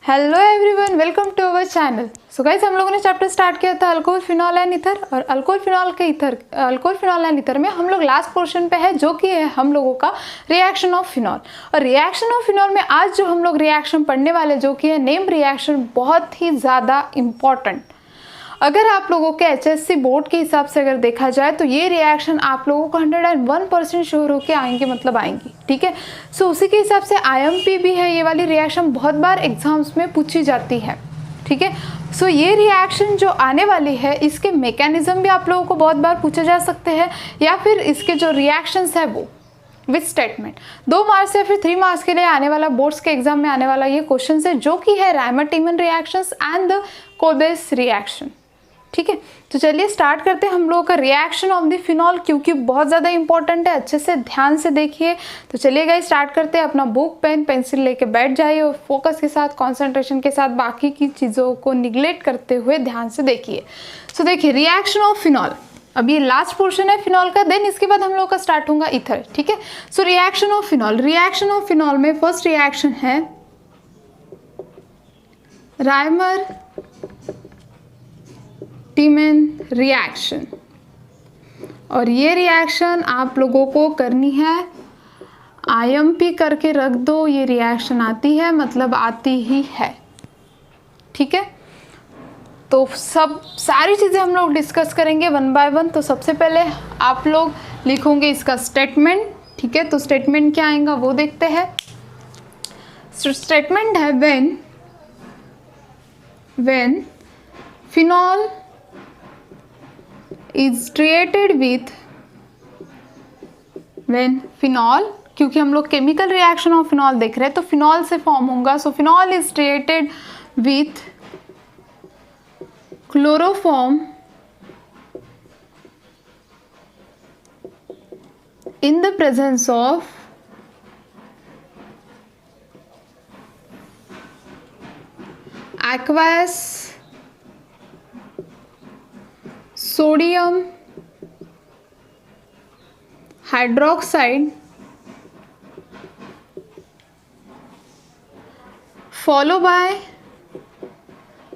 Hello everyone, welcome to our channel. So guys, हम लोगों ने चैप्टर स्टार्ट किया था अल्कोहल फिनॉल एंड ईथर, और अल्कोहल फिनॉल एंड ईथर में हम लोग लास्ट पोर्शन पे है, जो कि है हम लोगों का रिएक्शन ऑफ फिनॉल। और रिएक्शन ऑफ फिनॉल में आज जो हम लोग रिएक्शन पढ़ने वाले, जो कि है नेम रिएक्शन, बहुत ही ज़्यादा इम्पॉर्टेंट। अगर आप लोगों के एचएससी बोर्ड के हिसाब से अगर देखा जाए तो ये रिएक्शन आप लोगों को 101% श्योर होके आएंगे, मतलब आएंगी, ठीक है। सो उसी के हिसाब से आईएमपी भी है, ये वाली रिएक्शन बहुत बार एग्जाम्स में पूछी जाती है, ठीक है। सो ये रिएक्शन जो आने वाली है, इसके मैकेनिज्म भी आप लोगों को बहुत बार पूछे जा सकते हैं, या फिर इसके जो रिएक्शंस है वो विथ स्टेटमेंट 2 मार्क्स या फिर 3 मार्क्स के लिए आने वाला, बोर्ड्स के एग्जाम में आने वाला ये क्वेश्चन है, जो कि है Reimer Tiemann reactions and the Kolbe's reaction, ठीक है। तो चलिए स्टार्ट करते हैं हम लोगों का रिएक्शन ऑफ द फिनॉल, क्योंकि बहुत ज़्यादा इंपॉर्टेंट है, अच्छे से ध्यान से देखिए। तो चलिए गाइस स्टार्ट करते हैं। अपना बुक पेन पेंसिल लेके बैठ जाइए और फोकस के साथ, कंसंट्रेशन के साथ, बाकी की चीज़ों को निगलेक्ट करते हुए ध्यान से देखिए। सो देखिए, रिएक्शन ऑफ फिनॉल, अब ये लास्ट पोर्शन है फिनॉल का, देन इसके बाद हम लोग का स्टार्ट होगा ईथर, ठीक है। So reaction of phenol, reaction of phenol में फर्स्ट रिएक्शन है रायमर टीमन रिएक्शन, और ये रिएक्शन आप लोगों को करनी है, आईएमपी करके रख दो। ये रिएक्शन आती है, मतलब आती ही है, ठीक है। तो सब सारी चीज़ें हम लोग डिस्कस करेंगे वन बाय वन। तो सबसे पहले आप लोग लिखोगे इसका स्टेटमेंट, ठीक है। तो स्टेटमेंट क्या आएगा वो देखते हैं। स्टेटमेंट है when phenol is treated with, when phenol, क्योंकि हम लोग केमिकल रिएक्शन ऑफ फिनॉल देख रहे हैं तो फिनॉल से फॉर्म होगा। सो phenol is treated with chloroform in the presence of aqueous sodium hydroxide follow by,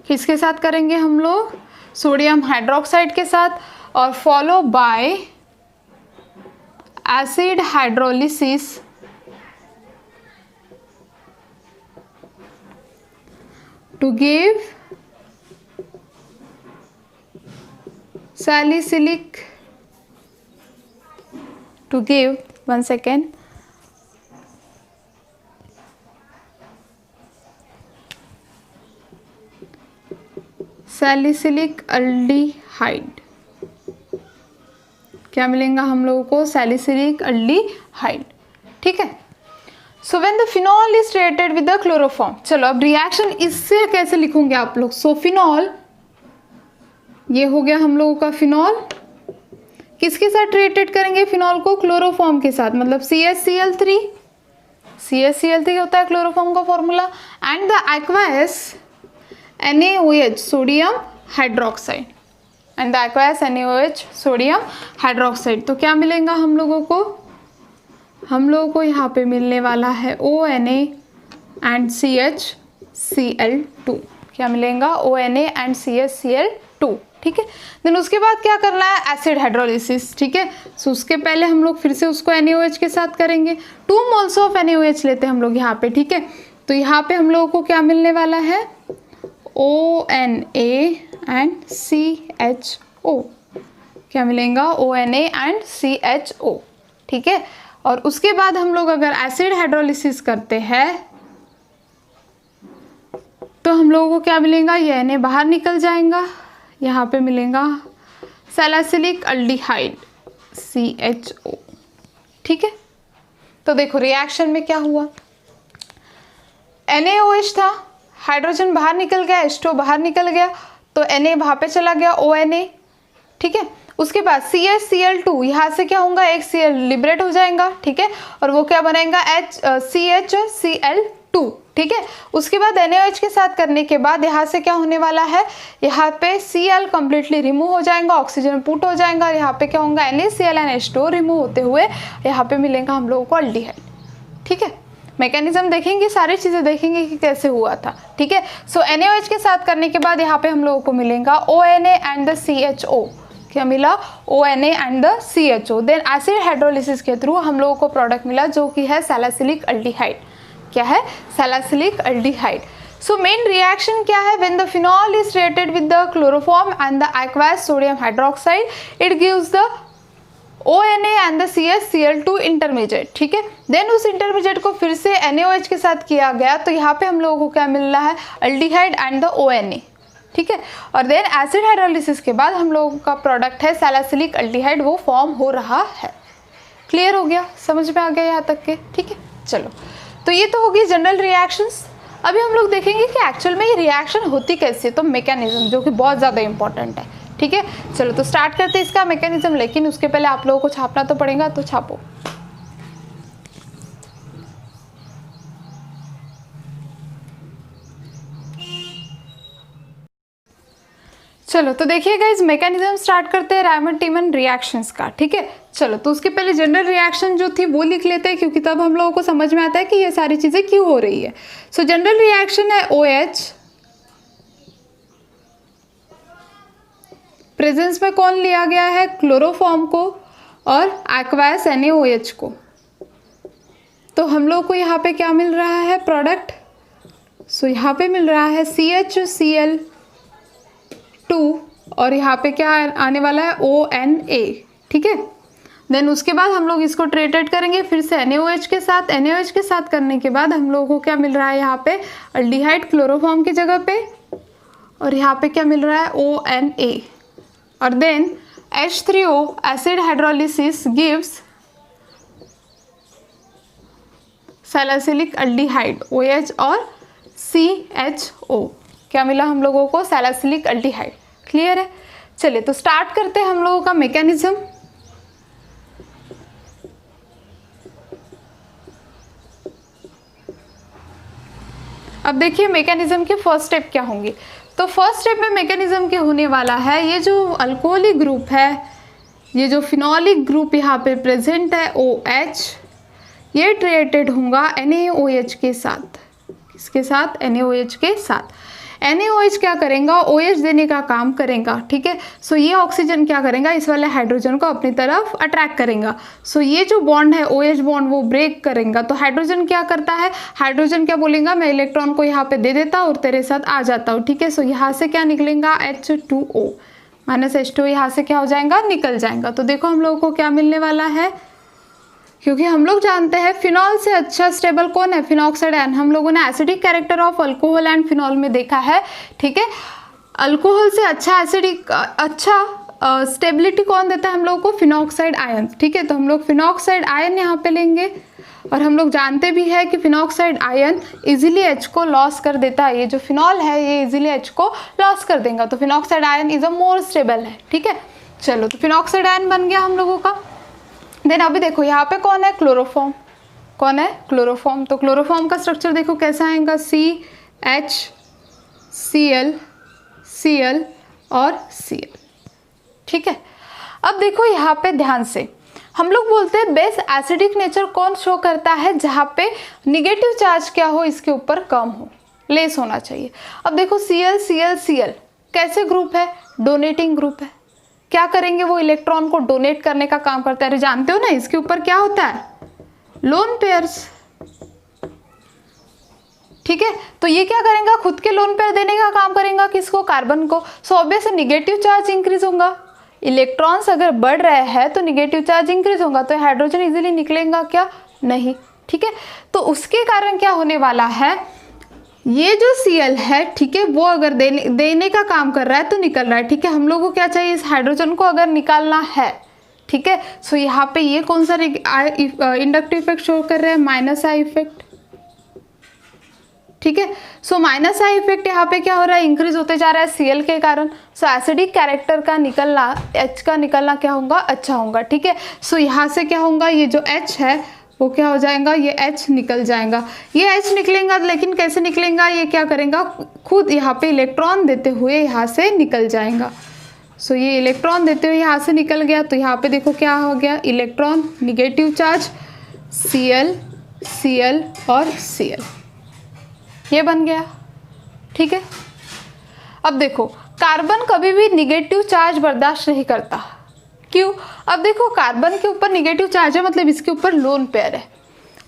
किसके साथ करेंगे हम लोग, सोडियम हाइड्रोक्साइड के साथ, और follow by acid hydrolysis to give salicylic, to give, one second, salicylic aldehyde, क्या मिलेगा हम लोगों को, salicylic aldehyde, ठीक है। So when the phenol is treated with the chloroform, चलो अब रिएक्शन इससे कैसे लिखोगे आप लोग। सो फिनॉल, ये हो गया हम लोगों का फिनॉल, किसके साथ ट्रीटेड करेंगे फिनॉल को, क्लोरोफॉर्म के साथ, मतलब CaCl3, CaCl3 होता है क्लोरोफॉर्म का formula, and the aqueous NaOH sodium hydroxide, and the aqueous NaOH sodium hydroxide. तो क्या मिलेगा हम लोगों को, हम लोगों को यहाँ पे मिलने वाला है ONa एंड CHCl2, क्या मिलेगा, ONa एंड CHCl2, ठीक है। देन उसके बाद क्या करना है, एसिड हाइड्रोलिसिस, ठीक है। सो उसके पहले हम लोग फिर से उसको NaOH के साथ करेंगे, 2 मोल्स ऑफ NaOH लेते हैं हम लोग यहाँ पे, ठीक है। तो यहाँ पे हम लोगों को क्या मिलने वाला है, ONa एंड CHO, क्या मिलेगा, ONa एंड CHO, ठीक है। और उसके बाद हम लोग अगर एसिड हाइड्रोलिसिस करते हैं तो हम लोगों को क्या मिलेगा, ये Na बाहर निकल जाएगा, यहाँ पे मिलेगा सैलिसिलिक अल्डिहाइड CHO, ठीक है। तो देखो रिएक्शन में क्या हुआ, NaOH था, हाइड्रोजन बाहर निकल गया, H2O बाहर निकल गया, तो Na वहाँ पे चला गया, ONa, ठीक है। उसके बाद CHCl2, यहाँ से क्या होगा, एक Cl लिबरेट हो जाएगा, ठीक है, और वो क्या बनेगा, CHCl2, ठीक है। उसके बाद NaOH के साथ करने के बाद यहाँ से क्या होने वाला है, यहाँ पे Cl कम्प्लीटली रिमूव हो जाएगा, ऑक्सीजन पुट हो जाएगा, और यहाँ पे क्या होगा, NaCl एंड H2O रिमूव होते हुए यहाँ पे मिलेगा हम लोगों को अल्डिहाइड, ठीक है। मैकेनिज्म देखेंगे, सारी चीज़ें देखेंगे कि कैसे हुआ था, ठीक है। सो NaOH के साथ करने के बाद यहाँ पे हम लोगों को मिलेगा ONA एंड द CHO। क्या मिला? ONA and the CHO। Then acid hydrolysis के थ्रू हम लोगों को प्रोडक्ट मिला जो कि है सैलिसिलिक अल्डिहाइड। क्या है? Salicylic aldehyde. So main reaction क्या है? When the phenol is reacted with the chloroform and the aqueous sodium hydroxide it gives the ONA and the CH-Cl2 intermediate, ठीक है। देन उस इंटरमीडिएट को फिर से NaOH के साथ किया गया तो यहाँ पे हम लोगों को क्या मिल रहा है? अल्डिहाइड एंड द ONA, ठीक है। और देन एसिड हाइड्रोलिसिस के बाद हम लोगों का प्रोडक्ट है सैलिसिलिक अल्डिहाइड, वो फॉर्म हो रहा है। क्लियर हो गया? समझ में आ गया यहाँ तक के? ठीक है, चलो। तो ये तो होगी जनरल रिएक्शंस। अभी हम लोग देखेंगे कि एक्चुअल में ये रिएक्शन होती कैसे, तो मैकेनिज्म, जो कि बहुत ज़्यादा इंपॉर्टेंट है, ठीक है। चलो तो स्टार्ट करते हैं इसका मैकेनिज्म, लेकिन उसके पहले आप लोगों को छापना तो पड़ेगा, तो छापो। चलो तो देखिएगा, इस मैकेनिज्म स्टार्ट करते हैं रायमंड-टीमन रिएक्शंस का, ठीक है। चलो तो उसके पहले जनरल रिएक्शन जो थी वो लिख लेते हैं, क्योंकि तब हम लोगों को समझ में आता है कि ये सारी चीज़ें क्यों हो रही है। सो जनरल रिएक्शन है OH, प्रेजेंस में कौन लिया गया है? क्लोरोफॉर्म को और एक्वस NaOH को। तो हम लोग को यहाँ पे क्या मिल रहा है? प्रोडक्ट। सो यहाँ पे मिल रहा है CH-Cl2 और यहाँ पे क्या आने वाला है? ONA, ठीक है। देन उसके बाद हम लोग इसको ट्रीटेड करेंगे फिर से NaOH के साथ। NaOH के साथ करने के बाद हम लोगों को क्या मिल रहा है? यहाँ पे अल्डिहाइड क्लोरोफॉर्म की जगह पे, और यहाँ पे क्या मिल रहा है? ONA। और then H3O acid hydrolysis gives salicylic aldehyde OH और CHO। क्या मिला हम लोगों को? Salicylic aldehyde. क्लियर है? चलिए तो स्टार्ट करते हैं हम लोगों का मैकेनिज्म। अब देखिए मैकेनिज्म की फर्स्ट स्टेप क्या होंगी। तो फर्स्ट स्टेप में मैकेनिज्म के होने वाला है, ये जो अल्कोहलिक ग्रुप है, ये जो फिनॉलिक ग्रुप यहाँ पे प्रेजेंट है OH, ये ट्रीटेड होगा NaOH के साथ। किसके साथ? NaOH के साथ। NaOH क्या करेगा? OH देने का काम करेगा, ठीक है। सो ये ऑक्सीजन क्या करेगा? इस वाले हाइड्रोजन को अपनी तरफ अट्रैक्ट करेगा। सो ये जो बॉन्ड है OH बॉन्ड, वो ब्रेक करेगा। तो हाइड्रोजन क्या करता है? हाइड्रोजन क्या बोलेगा? मैं इलेक्ट्रॉन को यहाँ पे दे देता और तेरे साथ आ जाता हूँ, ठीक है। सो यहाँ से क्या निकलेगा? H2O माइनस H2O यहाँ से क्या हो जाएगा? निकल जाएगा। तो देखो हम लोगों को क्या मिलने वाला है, क्योंकि हम लोग जानते हैं फिनॉल से अच्छा स्टेबल कौन है? Phenoxide ion. हम लोगों ने acidic character of alcohol and phenol में देखा है, ठीक है। अल्कोहल से अच्छा एसिडिक स्टेबिलिटी कौन देता है हम लोगों को? फिनॉक्साइड आयन, ठीक है। तो हम लोग फिनॉक्साइड आयन यहाँ पे लेंगे, और हम लोग जानते भी है कि फिनॉक्साइड आयन इजीली H को लॉस कर देता है। ये जो फिनॉल है ये इजीली H को लॉस कर देगा, तो phenoxide ion is a more stable है, ठीक है। चलो तो फिनॉक्साइड आयन बन गया हम लोगों का। देन अभी देखो यहाँ पे कौन है? क्लोरोफॉर्म। कौन है? क्लोरोफॉर्म। तो क्लोरोफॉर्म का स्ट्रक्चर देखो कैसा आएगा? CH, Cl और Cl, ठीक है। अब देखो यहाँ पे ध्यान से, हम लोग बोलते हैं बेस एसिडिक नेचर कौन शो करता है? जहाँ पे निगेटिव चार्ज क्या हो इसके ऊपर कम हो, लेस होना चाहिए। अब देखो Cl कैसे ग्रुप है? डोनेटिंग ग्रुप है। क्या करेंगे? वो इलेक्ट्रॉन को डोनेट करने का काम करता है। अरे जानते हो ना इसके ऊपर क्या होता है? लोन पेयर्स, ठीक है। तो ये क्या करेगा? खुद के लोन पेयर देने का काम करेगा, किसको? कार्बन को। So obviously negative charge increase होगा। इलेक्ट्रॉन्स अगर बढ़ रहे हैं तो निगेटिव चार्ज इंक्रीज होगा, तो हाइड्रोजन इजीली निकलेगा क्या? नहीं, ठीक है। तो उसके कारण क्या होने वाला है? ये जो Cl है, ठीक है, वो अगर देने का काम कर रहा है तो निकल रहा है, ठीक है। हम लोगों को क्या चाहिए? इस हाइड्रोजन को अगर निकालना है, ठीक है। सो यहाँ पे ये कौन सा इंडक्टिव इफेक्ट शो कर रहे हैं? माइनस आई इफेक्ट, ठीक है। सो माइनस आई इफेक्ट यहाँ पे क्या हो रहा है? इंक्रीज होते जा रहा है Cl के कारण। सो एसिडिक कैरेक्टर का निकलना, H का निकलना क्या होगा? अच्छा होगा, ठीक है। सो यहाँ से क्या होगा? ये जो H है वो क्या हो जाएगा? ये H निकल जाएगा। ये H निकलेगा, लेकिन कैसे निकलेगा? ये क्या करेगा? खुद यहाँ पे इलेक्ट्रॉन देते हुए यहाँ से निकल जाएगा। सो ये इलेक्ट्रॉन देते हुए यहाँ से निकल गया, तो यहाँ पे देखो क्या हो गया? Electron, negative charge Cl Cl और Cl, ये बन गया। ठीक है, अब देखो कार्बन कभी भी निगेटिव चार्ज बर्दाश्त नहीं करता। क्यों? अब देखो कार्बन के ऊपर निगेटिव चार्ज है, मतलब इसके ऊपर लोन पेयर है।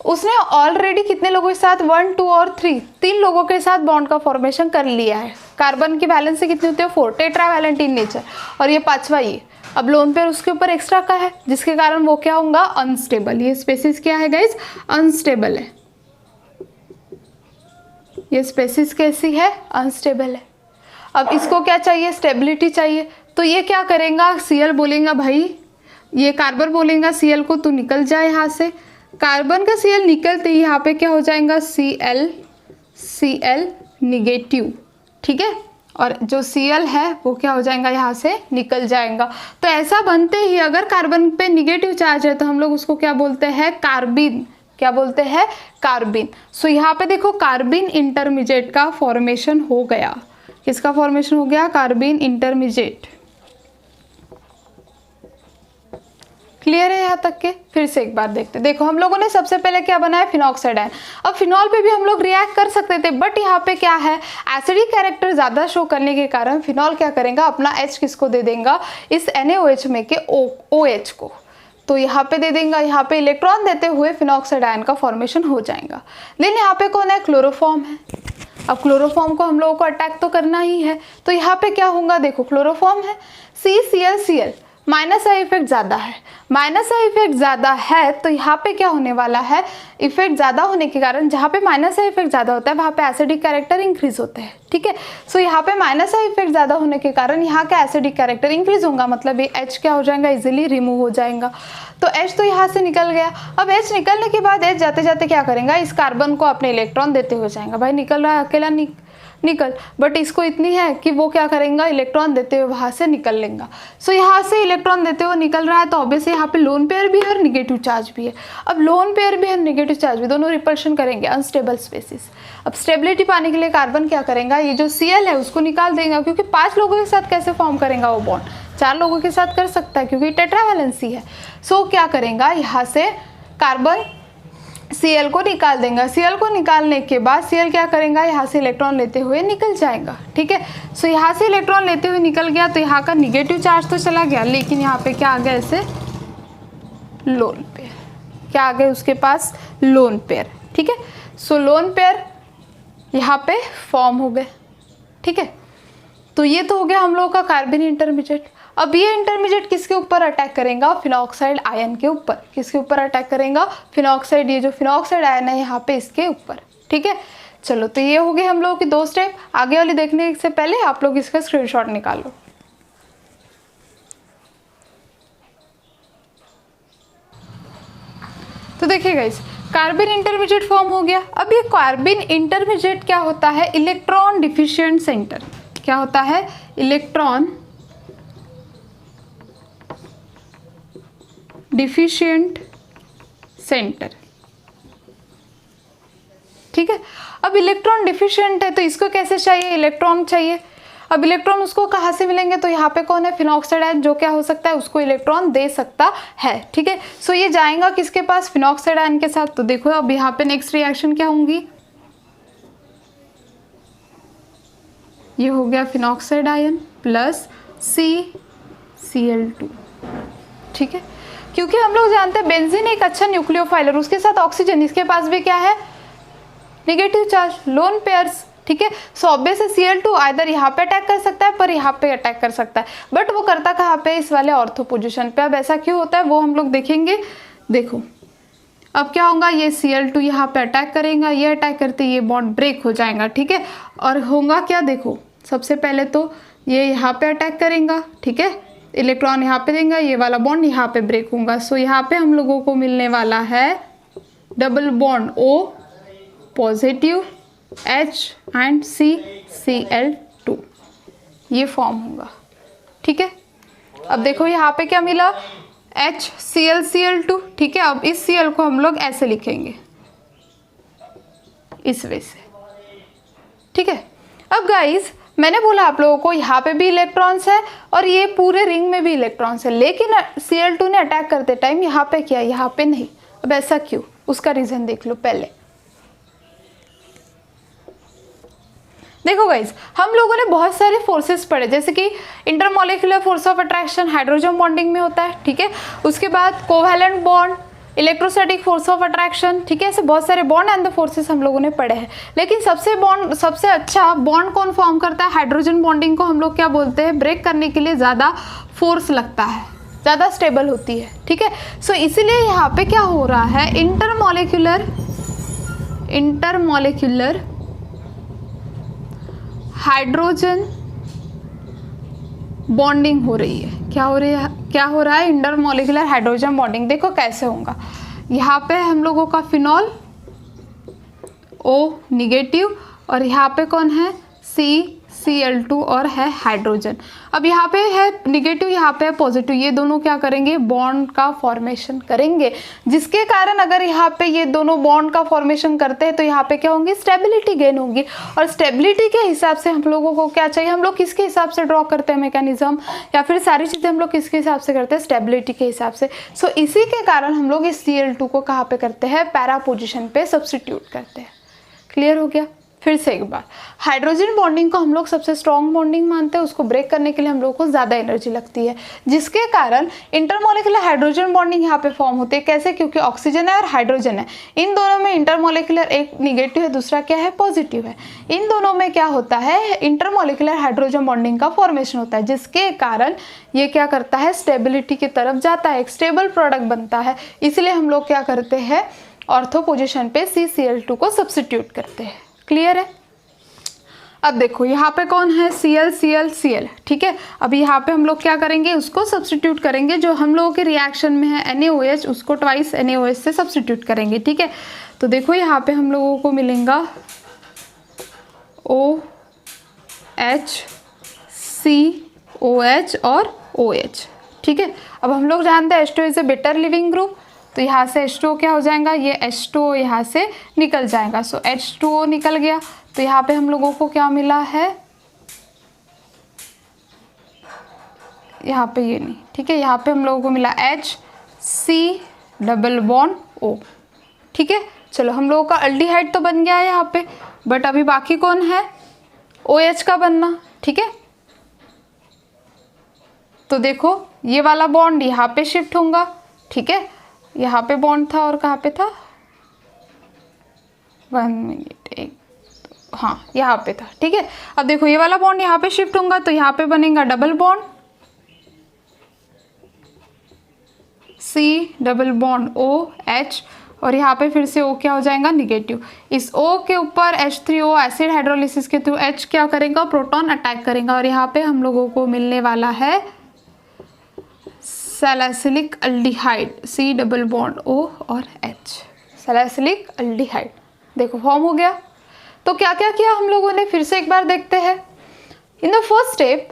उसने ऑलरेडी कितने लोगों के साथ, 1, 2 और 3, 3 लोगों के साथ बॉन्ड का फॉर्मेशन कर लिया है। कार्बन की वैलेंसी कितनी होती है, 4, टेट्रावैलेंट इन नेचर, और ये 5वां ये। अब लोन पेयर उसके ऊपर एक्स्ट्रा का है, जिसके कारण वो क्या होगा, अनस्टेबल। ये स्पेसिस क्या है गाइस, अनस्टेबल है। ये स्पेसिस कैसी है, अनस्टेबल है। अब इसको क्या चाहिए, स्टेबिलिटी चाहिए। तो ये क्या करेगा, Cl बोलेगा भाई, ये कार्बन बोलेगा Cl को तू निकल जाए यहाँ से। कार्बन का Cl निकलते ही यहाँ पे क्या हो जाएगा, Cl निगेटिव। ठीक है, और जो Cl है वो क्या हो जाएगा, यहाँ से निकल जाएगा। तो ऐसा बनते ही अगर कार्बन पे निगेटिव चार्ज है तो हम लोग उसको क्या बोलते हैं, कार्बिन। क्या बोलते हैं, कार्बिन। सो यहाँ पे देखो कार्बिन इंटरमीडिएट का फॉर्मेशन हो गया। किसका फॉर्मेशन हो गया, कार्बिन इंटरमीडिएट। क्लियर है यहाँ तक के? फिर से एक बार देखते। देखो हम लोगों ने सबसे पहले क्या बनाया, फिनॉक्साइड आयन। अब फिनॉल पे भी हम लोग रिएक्ट कर सकते थे, बट यहाँ पे क्या है, एसिडिक कैरेक्टर ज़्यादा शो करने के कारण फिनॉल क्या करेगा, अपना H किसको दे देगा, इस NaOH में के OH को। तो यहाँ पे दे देगा, यहाँ पे इलेक्ट्रॉन देते हुए फिनॉक्साइड आयन का फॉर्मेशन हो जाएगा। लेकिन यहाँ पे कौन है, क्लोरोफॉर्म है। अब क्लोरोफॉर्म को हम लोगों को अटैक तो करना ही है, तो यहाँ पे क्या होगा, देखो क्लोरोफॉर्म है, CCl माइनस आई इफेक्ट ज़्यादा है। माइनस आई इफेक्ट ज़्यादा है तो यहाँ पे क्या होने वाला है, इफेक्ट ज़्यादा होने के कारण, जहाँ पे माइनस आई इफेक्ट ज़्यादा होता है वहाँ पे एसिडिक कैरेक्टर इंक्रीज होते हैं। ठीक है, सो यहाँ पे माइनस आई इफेक्ट ज़्यादा होने के कारण यहाँ का एसिडिक कैरेक्टर इंक्रीज होगा, मतलब ये H क्या हो जाएगा, इजीली रिमूव हो जाएगा। तो H तो यहाँ से निकल गया। अब H निकलने के बाद H जाते जाते क्या करेगा, इस कार्बन को अपने इलेक्ट्रॉन देते हुए जाएगा। भाई निकल रहा है अकेला निकल, बट इसको इतनी है कि वो क्या करेगा, इलेक्ट्रॉन देते हुए वहाँ से निकल लेगा। सो यहाँ से इलेक्ट्रॉन देते हुए निकल रहा है, तो ऑब्वियसली यहाँ पे लोन पेयर भी है और निगेटिव चार्ज भी है। अब लोन पेयर भी है, नेगेटिव चार्ज भी, दोनों रिपल्शन करेंगे, अनस्टेबल स्पेसिस। अब स्टेबिलिटी पाने के लिए कार्बन क्या करेगा, ये जो Cl है उसको निकाल देगा, क्योंकि 5 लोगों के साथ कैसे फॉर्म करेगा वो बॉन्ड, 4 लोगों के साथ कर सकता है क्योंकि टेट्रावैलेंसी है। सो क्या करेगा, यहाँ से कार्बन Cl को निकाल देगा। Cl को निकालने के बाद Cl क्या करेगा, यहाँ से इलेक्ट्रॉन लेते हुए निकल जाएगा। ठीक है, सो यहाँ से इलेक्ट्रॉन लेते हुए निकल गया, तो यहाँ का निगेटिव चार्ज तो चला गया, लेकिन यहाँ पे क्या आ गया, ऐसे लोन पेयर। क्या आ गया उसके पास, लोन पेयर। ठीक है, सो लोन पेयर यहाँ पे फॉर्म हो गए। ठीक है, तो ये तो हो गया हम लोगों का कार्बन इंटरमीडिएट। अब ये इंटरमीडिएट किसके ऊपर अटैक करेगा, फिनॉक्साइड आयन के ऊपर। किसके ऊपर अटैक करेगा, फिनॉक्साइड, ये जो फिनॉक्साइड आयन है यहाँ पे इसके ऊपर। ठीक है, चलो तो ये हो गए हम लोगों की 2 स्टेप। आगे वाली देखने से पहले आप लोग इसका स्क्रीनशॉट निकालो। तो देखिए गाइस, कार्बन इंटरमीडिएट फॉर्म हो गया। अब ये कार्बन इंटरमीडिएट क्या होता है, इलेक्ट्रॉन डिफिशिएंट सेंटर। क्या होता है, इलेक्ट्रॉन डिफिशिएंट सेंटर। ठीक है, अब इलेक्ट्रॉन डिफिशिएंट है तो इसको कैसे चाहिए, इलेक्ट्रॉन चाहिए। अब इलेक्ट्रॉन उसको कहाँ से मिलेंगे, तो यहाँ पे कौन है, फिनॉक्साइड आयन, जो क्या हो सकता है, उसको इलेक्ट्रॉन दे सकता है। ठीक है, सो ये जाएगा किसके पास, फिनॉक्साइड आयन के साथ। तो देखो अब यहाँ पे नेक्स्ट रिएक्शन क्या होंगी, ये हो गया फिनॉक्साइड आयन प्लस CCl2। ठीक है, क्योंकि हम लोग जानते हैं बेंजीन एक अच्छा न्यूक्लियोफाइल, उसके साथ ऑक्सीजन, इसके पास भी क्या है, नेगेटिव चार्ज, लोन पेयर्स। ठीक है, सो ऑब्वियस Cl2 आइदर यहाँ पे अटैक कर सकता है पर यहाँ पे अटैक कर सकता है, बट वो करता कहाँ पे, इस वाले ऑर्थो पोजिशन पे। अब ऐसा क्यों होता है वो हम लोग देखेंगे। देखो अब क्या होगा, ये Cl2 यहाँ पे अटैक करेगा, ये अटैक करते ये बॉन्ड ब्रेक हो जाएगा। ठीक है, और होगा क्या, देखो सबसे पहले तो ये यहाँ पे अटैक करेगा। ठीक है, इलेक्ट्रॉन यहाँ पे देगा, ये वाला बॉन्ड यहाँ पे ब्रेक होगा। सो यहाँ पे हम लोगों को मिलने वाला है double bond O positive H and CCl2, ये फॉर्म होगा। ठीक है, अब देखो यहाँ पे क्या मिला, HClCl2। ठीक है, अब इस Cl को हम लोग ऐसे लिखेंगे, इस वे से। ठीक है, अब गाइस मैंने बोला आप लोगों को यहाँ पे भी इलेक्ट्रॉन्स है और ये पूरे रिंग में भी इलेक्ट्रॉन्स है, लेकिन Cl2 ने अटैक करते टाइम यहाँ पे किया, यहाँ पे नहीं। अब ऐसा क्यों, उसका रीज़न देख लो पहले। देखो गाइज, हम लोगों ने बहुत सारे फोर्सेस पढ़े, जैसे कि intermolecular force of attraction hydrogen bonding में होता है, ठीक है। उसके बाद covalent bond, electrostatic force of attraction, ठीक है। ऐसे बहुत सारे बॉन्ड एंड द फोर्सेस हम लोगों ने पढ़े हैं। लेकिन सबसे अच्छा बॉन्ड कौन फॉर्म करता है? हाइड्रोजन बॉन्डिंग को हम लोग क्या बोलते हैं? ब्रेक करने के लिए ज़्यादा फोर्स लगता है, ज़्यादा स्टेबल होती है, ठीक है। सो इसीलिए यहाँ पे क्या हो रहा है, इंटरमॉलिक्यूलर हाइड्रोजन बॉन्डिंग हो रही है। क्या हो रहा है? Intermolecular hydrogen bonding. देखो कैसे होगा, यहाँ पे हम लोगों का फिनॉल O निगेटिव और यहाँ पे कौन है? Cl2 और है हाइड्रोजन। अब यहाँ पे है निगेटिव, यहाँ पे है पॉजिटिव, ये दोनों क्या करेंगे? बॉन्ड का फॉर्मेशन करेंगे, जिसके कारण अगर यहाँ पे ये दोनों बॉन्ड का फॉर्मेशन करते हैं तो यहाँ पे क्या होंगी? स्टेबिलिटी गेन होगी। और स्टेबिलिटी के हिसाब से हम लोगों को क्या चाहिए? हम लोग किसके हिसाब से ड्रॉ करते हैं मैकेनिज्म, या फिर सारी चीज़ें हम लोग किसके हिसाब से करते हैं? स्टेबिलिटी के हिसाब से। सो इसी के कारण हम लोग इस Cl2 को कहाँ पे करते हैं? पैरा पोजिशन पे सब्सटीट्यूट करते हैं। क्लियर हो गया? फिर से एक बार, हाइड्रोजन बॉन्डिंग को हम लोग सबसे स्ट्रॉन्ग बॉन्डिंग मानते हैं, उसको ब्रेक करने के लिए हम लोग को ज़्यादा एनर्जी लगती है, जिसके कारण इंटरमॉलिक्यूलर हाइड्रोजन बॉन्डिंग यहाँ पे फॉर्म होती है। कैसे? क्योंकि ऑक्सीजन है और हाइड्रोजन है, इन दोनों में इंटरमॉलिक्यूलर, एक निगेटिव है दूसरा क्या है? पॉजिटिव है। इन दोनों में क्या होता है? इंटरमॉलिक्यूलर हाइड्रोजन बॉन्डिंग का फॉर्मेशन होता है, जिसके कारण ये क्या करता है? स्टेबिलिटी की तरफ जाता है, एक स्टेबल प्रोडक्ट बनता है। इसलिए हम लोग क्या करते हैं? ऑर्थो पोजिशन पे CCl2 को सब्सटीट्यूट करते हैं। क्लियर है? अब देखो यहाँ पे कौन है? Cl, ठीक है। अब यहाँ पे हम लोग क्या करेंगे? उसको सब्सटीट्यूट करेंगे, जो हम लोगों के रिएक्शन में है NaOH, उसको ट्वाइस NaOH से सब्सटीट्यूट करेंगे, ठीक है। तो देखो यहाँ पे हम लोगों को मिलेगा OH, COH और OH, ठीक है। अब हम लोग जानते हैं H2 is a better leaving group, तो यहाँ से H2O क्या हो जाएगा? ये H2O यहाँ से निकल जाएगा। सो H2O निकल गया, तो यहाँ पे हम लोगों को क्या मिला है? यहाँ पे ये नहीं, ठीक है। यहाँ पे हम लोगों को मिला HC डबल बॉन्ड O, ठीक है। चलो हम लोगों का अल्डिहाइड तो बन गया है यहाँ पे, बट अभी बाकी कौन है? OH का बनना, ठीक है। तो देखो ये वाला बॉन्ड यहाँ पे शिफ्ट होगा, ठीक है। यहाँ पे बॉन्ड था और कहाँ पे था? 1 मिनट, एक, हाँ यहाँ पे था, ठीक है। अब देखो ये वाला बॉन्ड यहाँ पे शिफ्ट होगा, तो यहाँ पे बनेगा double bond C double bond OH, और यहाँ पे फिर से O क्या हो जाएगा? निगेटिव। इस O के ऊपर H3O एसिड हाइड्रोलिसिस के थ्रू H क्या करेगा? प्रोटॉन अटैक करेगा, और यहाँ पे हम लोगों को मिलने वाला है salicylic aldehyde, C double bond O और H, सैलिसिलिक अल्डिहाइड। देखो फॉर्म हो गया। तो क्या क्या किया हम लोगों ने? फिर से एक बार देखते हैं। इन द फर्स्ट स्टेप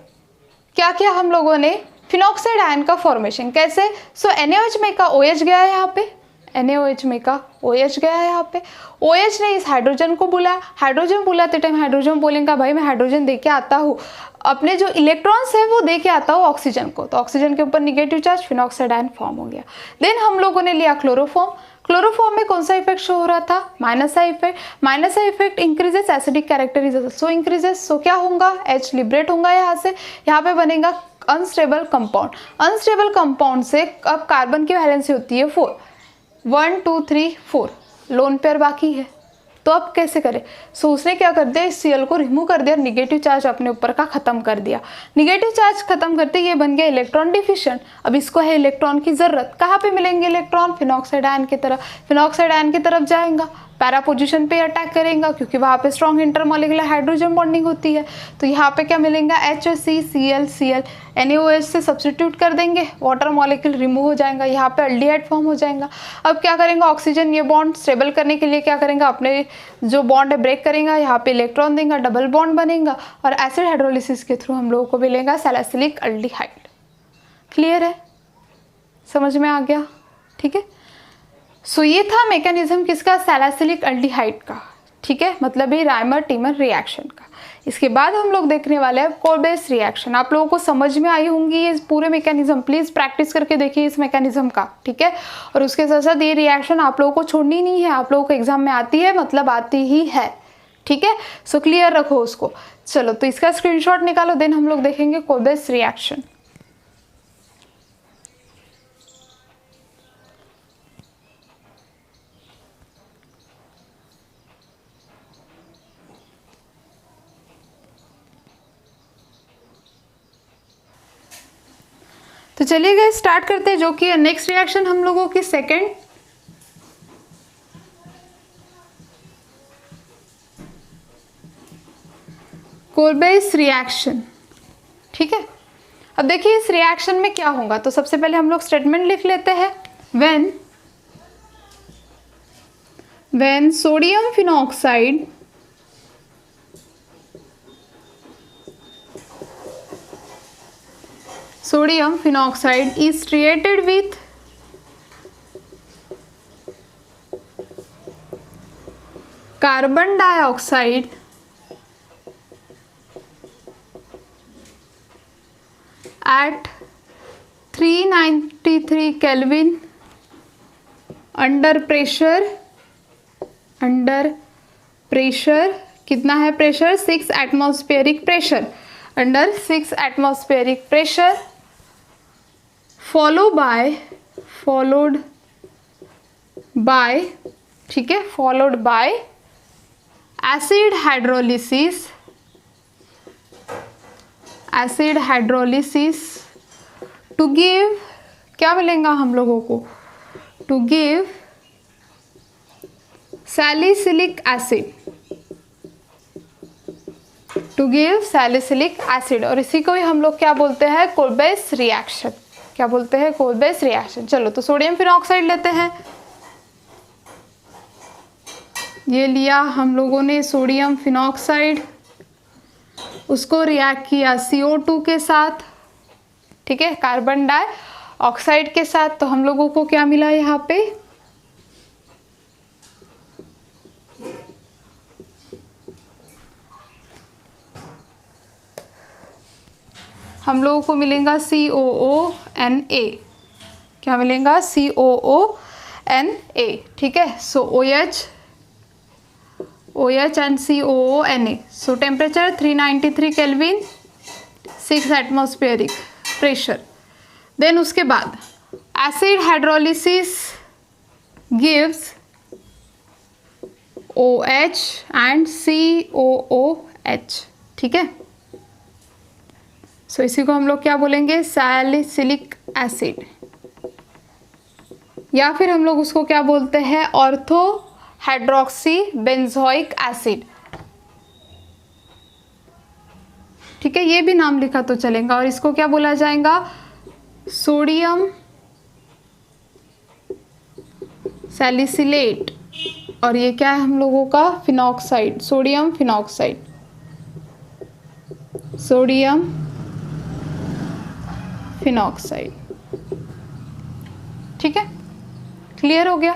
क्या किया हम लोगों ने? फिनॉक्साइड आयन का फॉर्मेशन। कैसे? सो NaOH में का OH गया है यहाँ पे, NaOH में का OH गया है यहाँ पे। OH ने इस हाइड्रोजन को बुलाया, हाइड्रोजन बुलाते टाइम हाइड्रोजन बोलेगा भाई मैं हाइड्रोजन दे के आता हूँ, अपने जो इलेक्ट्रॉन्स है वो दे के आता हूँ ऑक्सीजन को, तो ऑक्सीजन के ऊपर negative charge, phenoxide ion form हो गया। देन हम लोगों ने लिया क्लोरोफॉर्म। क्लोरोफॉर्म में कौन सा इफेक्ट शो हो रहा था? Minus I effect. Minus I effect increases acidic character is so increases, so क्या होगा? H लिबरेट होगा यहाँ से, यहाँ पे बनेगा अनस्टेबल कंपाउंड। अनस्टेबल कंपाउंड से अब कार्बन की वैलेंसी होती है 4, 1 2 3 4, लोन पेयर बाकी है, तो अब कैसे करें? सो उसने क्या कर दिया? इस Cl को रिमूव कर दिया, निगेटिव चार्ज अपने ऊपर का खत्म कर दिया। निगेटिव चार्ज खत्म करते ये बन गया इलेक्ट्रॉन डिफिशिएंट। अब इसको है इलेक्ट्रॉन की जरूरत, कहाँ पे मिलेंगे इलेक्ट्रॉन? फिनॉक्साइड आयन की तरफ। फिनॉक्साइड आयन की तरफ जाएगा, पैरा पोजिशन पे अटैक करेगा, क्योंकि वहाँ पे स्ट्रॉन्ग इंटरमॉलिक्यूलर हाइड्रोजन बॉन्डिंग होती है। तो यहाँ पे क्या मिलेगा? HC Cl NaOH से सब्सटीट्यूट कर देंगे, वाटर मॉलिक्यूल रिमूव हो जाएगा, यहाँ पे अल्डिहाइड फॉर्म हो जाएगा। अब क्या करेंगे? ऑक्सीजन ये बॉन्ड स्टेबल करने के लिए क्या करेंगे? अपने जो बॉन्ड है ब्रेक करेगा, यहाँ पे इलेक्ट्रॉन देगा, डबल बॉन्ड बनेगा, और एसिड हाइड्रोलिसिस के थ्रू हम लोगों को मिलेगा सैलिसिलिक अल्डिहाइड। क्लियर है? समझ में आ गया? ठीक है। सो ये था मैकेनिज्म किसका? सैलिसिलिक अल्डिहाइड का। ठीक है, मतलब ही राइमर टीमर रिएक्शन का। इसके बाद हम लोग देखने वाले हैं कोलबेस रिएक्शन। आप लोगों को समझ में आई होंगी ये पूरे मैकेनिज्म, प्लीज़ प्रैक्टिस करके देखिए इस मैकेनिज्म का, ठीक है। और उसके साथ साथ ये रिएक्शन आप लोगों को छोड़नी नहीं है, आप लोगों को एग्जाम में आती है मतलब आती ही है, ठीक है। सो क्लियर रखो उसको। चलो तो इसका स्क्रीनशॉट निकालो, देन हम लोग देखेंगे कोलबेस रिएक्शन। तो चलिए गाइस स्टार्ट करते हैं, जो कि नेक्स्ट रिएक्शन हम लोगों की सेकंड। कोलबेस रिएक्शन, ठीक है। अब देखिए इस रिएक्शन में क्या होगा, तो सबसे पहले हम लोग स्टेटमेंट लिख लेते हैं। When sodium phenoxide is treated with carbon dioxide at 393 Kelvin under pressure कितना है pressure, 6 atmospheric pressure, under 6 atmospheric pressure, followed by ठीक है, followed by acid hydrolysis to give, क्या मिलेगा हम लोगों को, to give salicylic acid, और इसी को ही हम लोग क्या बोलते हैं, कोलबेस रिएक्शन। क्या बोलते हैं, कोलबेस रिएक्शन। चलो तो सोडियम फिनॉक्साइड लेते हैं, ये लिया हम लोगों ने सोडियम फिनॉक्साइड, उसको रिएक्ट किया CO2 के साथ, ठीक है, कार्बन डाइऑक्साइड के साथ। तो हम लोगों को क्या मिला यहाँ पे, हम लोगों को मिलेगा COONA, क्या मिलेगा, COONA, ठीक है। So OH and COONA। So temperature 393 kelvin, 6 atmospheric pressure. Then उसके बाद acid hydrolysis gives OH and COOH, ठीक है। सो इसी को हम लोग क्या बोलेंगे, सैलिसिलिक एसिड, या फिर हम लोग उसको क्या बोलते हैं, ऑर्थो हाइड्रोक्सी बेंजोइक एसिड, ठीक है। ये भी नाम लिखा तो चलेगा। और इसको क्या बोला जाएगा, सोडियम सैलिसिलेट, और ये क्या है हम लोगों का, फिनॉक्साइड, सोडियम फिनॉक्साइड, ठीक है। क्लियर हो गया।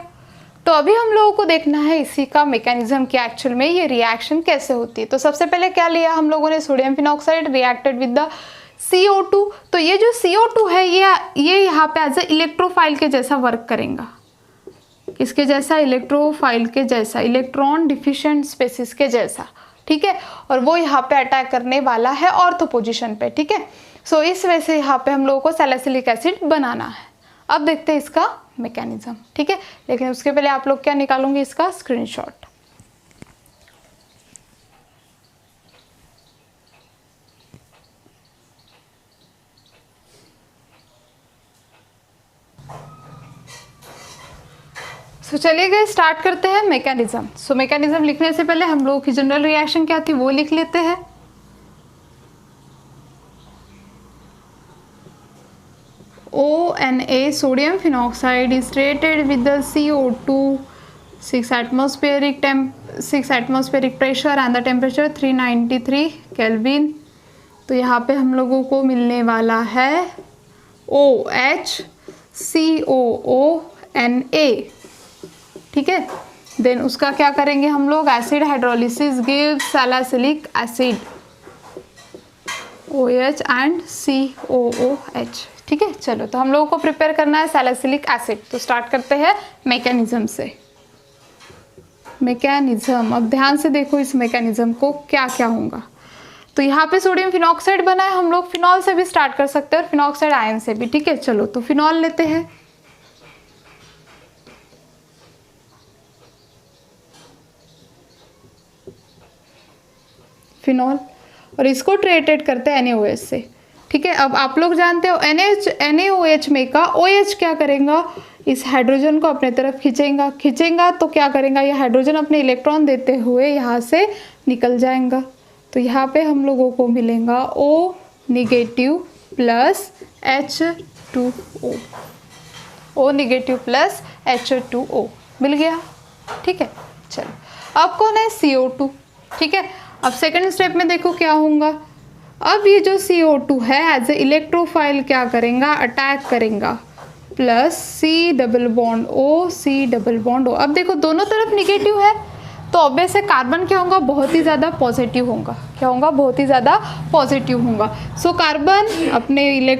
तो अभी हम लोगों को देखना है इसी का मैकेनिज्म कि एक्चुअल में ये रिएक्शन कैसे होती है। तो सबसे पहले क्या लिया हम लोगों ने, sodium phenoxide reacted with the CO2। तो ये जो CO2 है ये यहाँ पे एज ए इलेक्ट्रोफाइल के जैसा वर्क करेगा। किसके जैसा, इलेक्ट्रोफाइल के जैसा, इलेक्ट्रॉन डिफिशिएंट स्पेसिस के जैसा, ठीक है। और वो यहाँ पे अटैक करने वाला है ऑर्थो पोजीशन पे, ठीक है। सो इस वजह से यहाँ पे हम लोगों को सैलिसिलिक एसिड बनाना है। अब देखते हैं इसका मैकेनिज्म, ठीक है। लेकिन उसके पहले आप लोग क्या निकालोगे, इसका स्क्रीनशॉट। सो चलिए गए स्टार्ट करते हैं मैकेनिज्म। सो मैकेनिज्म लिखने से पहले हम लोगों की जनरल रिएक्शन क्या थी वो लिख लेते हैं। ONA, sodium phenoxide, is treated with the CO2, 6 atmospheric pressure and the temperature 393 Kelvin। तो यहाँ पे हम लोगों को मिलने वाला है OH COONA, ठीक है। देन उसका क्या करेंगे हम लोग, acid hydrolysis give salicylic acid OH and COOH। ठीक है, चलो तो हम लोगों को प्रिपेयर करना है सैलिसिलिक एसिड। तो स्टार्ट करते हैं मैकेनिज्म से। मैकेनिज्म, अब ध्यान से देखो इस मैकेनिज्म को, क्या क्या होगा। तो यहाँ पे सोडियम फिनॉक्साइड बना है, हम लोग फिनॉल से भी स्टार्ट कर सकते हैं और फिनॉक्साइड आयन से भी। ठीक है, चलो तो फिनॉल लेते हैं। फिनॉल, और इसको ट्रीटेड करते हैं NaOH से। ठीक है, अब आप लोग जानते हो NaOH में का OH क्या करेगा, इस हाइड्रोजन को अपने तरफ खींचेगा तो क्या करेगा, ये हाइड्रोजन अपने इलेक्ट्रॉन देते हुए यहाँ से निकल जाएगा। तो यहाँ पे हम लोगों को मिलेगा O negative plus H2O, O negative plus H2O मिल गया। ठीक है, चलो अब कौन है, CO2। ठीक है, अब सेकंड स्टेप में देखो क्या होगा। अब ये जो CO2 है एज ए इलेक्ट्रोफाइल क्या करेगा, अटैक करेगा, plus C double bond O। अब देखो दोनों तरफ निगेटिव है तो ऑब्वियस है कार्बन क्या होगा, बहुत ही ज़्यादा पॉजिटिव होगा। क्या होगा, बहुत ही ज़्यादा पॉजिटिव होगा। सो कार्बन अपने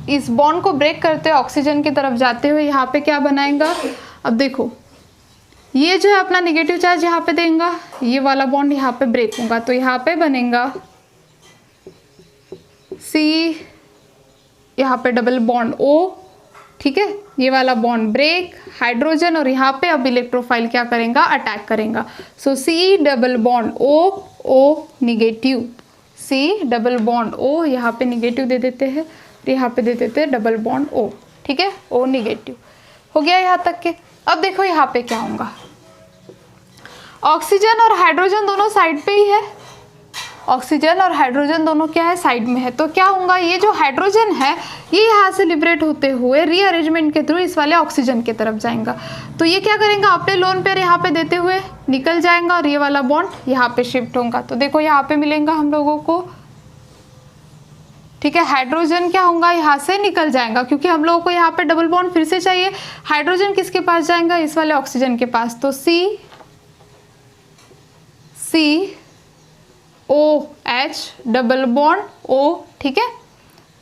इस बॉन्ड को ब्रेक करते हुए ऑक्सीजन की तरफ जाते हुए यहाँ पे क्या बनाएगा, अब देखो ये जो है अपना निगेटिव चार्ज यहाँ पे देगा, ये वाला बॉन्ड यहाँ पे ब्रेक होगा तो यहाँ पे बनेगा C, यहाँ पे डबल बॉन्ड O। ठीक है, ये वाला बॉन्ड ब्रेक, हाइड्रोजन, और यहाँ पे अब इलेक्ट्रोफाइल क्या करेगा, अटैक करेगा। सो C double bond O negative, C double bond O, यहाँ पे निगेटिव दे देते हैं, यहाँ पे दे देते हैं डबल बॉन्ड O। ठीक है, O निगेटिव हो गया यहाँ तक के। अब देखो यहाँ पे क्या होगा, ऑक्सीजन और हाइड्रोजन दोनों साइड पे ही है, ऑक्सीजन और हाइड्रोजन दोनों क्या है, साइड में है। तो क्या होगा, ये जो हाइड्रोजन है ये यहाँ से लिबरेट होते हुए रीअरेंजमेंट के थ्रू इस वाले ऑक्सीजन की तरफ जाएगा। तो ये क्या करेंगे, अपने लोन पेयर यहाँ पे देते हुए निकल जाएगा और ये वाला बॉन्ड यहाँ पे शिफ्ट होगा। तो देखो यहाँ पे मिलेगा हम लोगों को। ठीक है, हाइड्रोजन क्या होगा, यहाँ से निकल जाएगा क्योंकि हम लोगों को यहाँ पे डबल बॉन्ड फिर से चाहिए। हाइड्रोजन किसके पास जाएगा, इस वाले ऑक्सीजन के पास। तो COH डबल बॉन्ड O। ठीक है,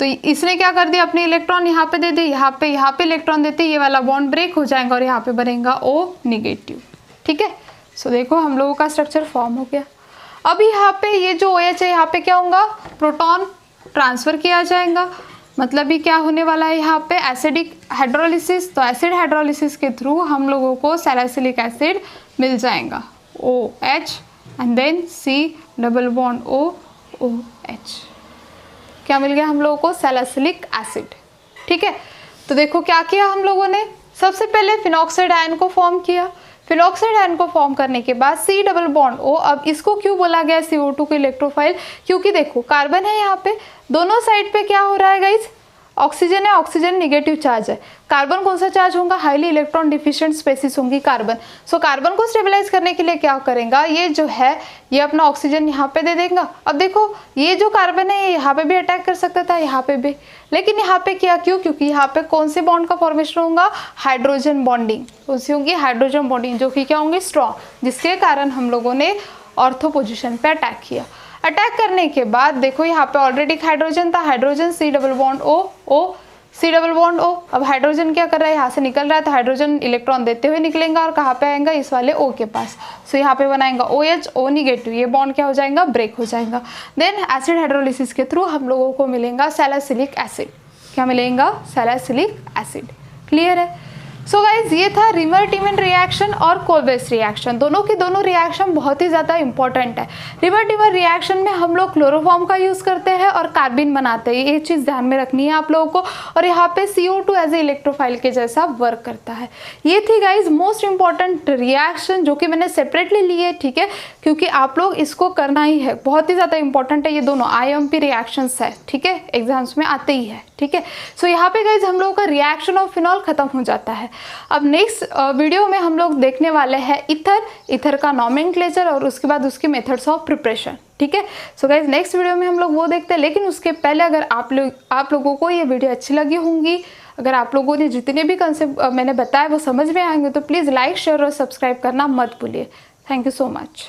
तो इसने क्या कर दिया, अपने इलेक्ट्रॉन यहाँ पे दे दी, यहाँ पे इलेक्ट्रॉन देते ये वाला बॉन्ड ब्रेक हो जाएगा और यहाँ पे बनेगा O निगेटिव। ठीक है, सो देखो हम लोगों का स्ट्रक्चर फॉर्म हो गया। अब यहाँ पे ये जो OH है यहाँ पे क्या होगा, प्रोटॉन ट्रांसफ़र किया जाएगा। मतलब ये क्या होने वाला है, यहाँ पे एसिडिक हाइड्रोलिसिस। तो एसिड हाइड्रोलिसिस के थ्रू हम लोगों को सैलिसिलिक एसिड मिल जाएगा, OH and then C double bond OH। क्या मिल गया हम लोगों को, सैलिसिलिक एसिड। ठीक है, तो देखो क्या किया हम लोगों ने, सबसे पहले फिनॉक्साइड आयन को फॉर्म किया। फिनॉक्साइड आयन को फॉर्म करने के बाद C डबल बॉन्ड O। अब इसको क्यों बोला गया CO2 को इलेक्ट्रोफाइल, क्योंकि देखो कार्बन है यहाँ पे, दोनों साइड पे क्या हो रहा है गाइज, ऑक्सीजन है, ऑक्सीजन निगेटिव चार्ज है। कार्बन कौन सा चार्ज होगा, हाईली इलेक्ट्रॉन डिफिशिएंट स्पेसीज होंगी कार्बन। सो कार्बन को स्टेबलाइज करने के लिए क्या करेगा, ये जो है ये अपना ऑक्सीजन यहाँ पे दे देगा। अब देखो ये जो कार्बन है ये यहाँ पे भी अटैक कर सकता था, यहाँ पे भी, लेकिन यहाँ पे क्या, क्योंकि यहाँ पे कौन से बॉन्ड का फॉर्मेशन होगा, हाइड्रोजन बॉन्डिंग। कौन सी होंगी, हाइड्रोजन बॉन्डिंग, जो कि क्या होंगी, स्ट्रॉन्ग, जिसके कारण हम लोगों ने ऑर्थो पोजिशन पे अटैक किया। अटैक करने के बाद देखो यहाँ पे ऑलरेडी हाइड्रोजन था, hydrogen C double bond O C double bond O। अब हाइड्रोजन क्या कर रहा है, यहाँ से निकल रहा है, तो हाइड्रोजन इलेक्ट्रॉन देते हुए निकलेगा और कहाँ पे आएगा, इस वाले O के पास। सो यहाँ पे बनाएगा OH O निगेटिव, ये बॉन्ड क्या हो जाएगा, ब्रेक हो जाएगा। देन एसिड हाइड्रोलिसिस के थ्रू हम लोगों को मिलेगा सैलिसिलिक एसिड। क्या मिलेगा, सैलिसिलिक एसिड। क्लियर है। सो गाइज ये था रिवर्टिमेंट रिएक्शन और कोलवेस रिएक्शन, दोनों की दोनों रिएक्शन बहुत ही ज़्यादा इंपॉर्टेंट है। रिवर्टिमेंट रिएक्शन में हम लोग क्लोरोफॉर्म का यूज़ करते हैं और कार्बिन बनाते हैं, ये चीज़ ध्यान में रखनी है आप लोगों को। और यहाँ पे CO2 एज ए इलेक्ट्रोफाइल के जैसा वर्क करता है। ये थी गाइज मोस्ट इंपॉर्टेंट रिएक्शन जो कि मैंने सेपरेटली ली है, ठीक है, क्योंकि आप लोग इसको करना ही है, बहुत ही ज़्यादा इंपॉर्टेंट है। ये दोनों IMP रिएक्शंस है, ठीक है, एग्जाम्स में आते ही है, ठीक है। सो यहाँ पे गाइज हम लोगों का रिएक्शन ऑफ फिनॉल खत्म हो जाता है। अब नेक्स्ट वीडियो में हम लोग देखने वाले हैं ईथर का नॉमेनक्लेचर और उसके बाद उसके मेथड्स ऑफ प्रिपरेशन, ठीक है। सो गाइज नेक्स्ट वीडियो में हम लोग वो देखते हैं, लेकिन उसके पहले अगर आप लोगों को ये वीडियो अच्छी लगी होंगी, अगर आप लोगों ने जितने भी कंसेप्ट मैंने बताया वो समझ में आएंगे तो प्लीज़ लाइक शेयर और सब्सक्राइब करना मत भूलिए। Thank you so much.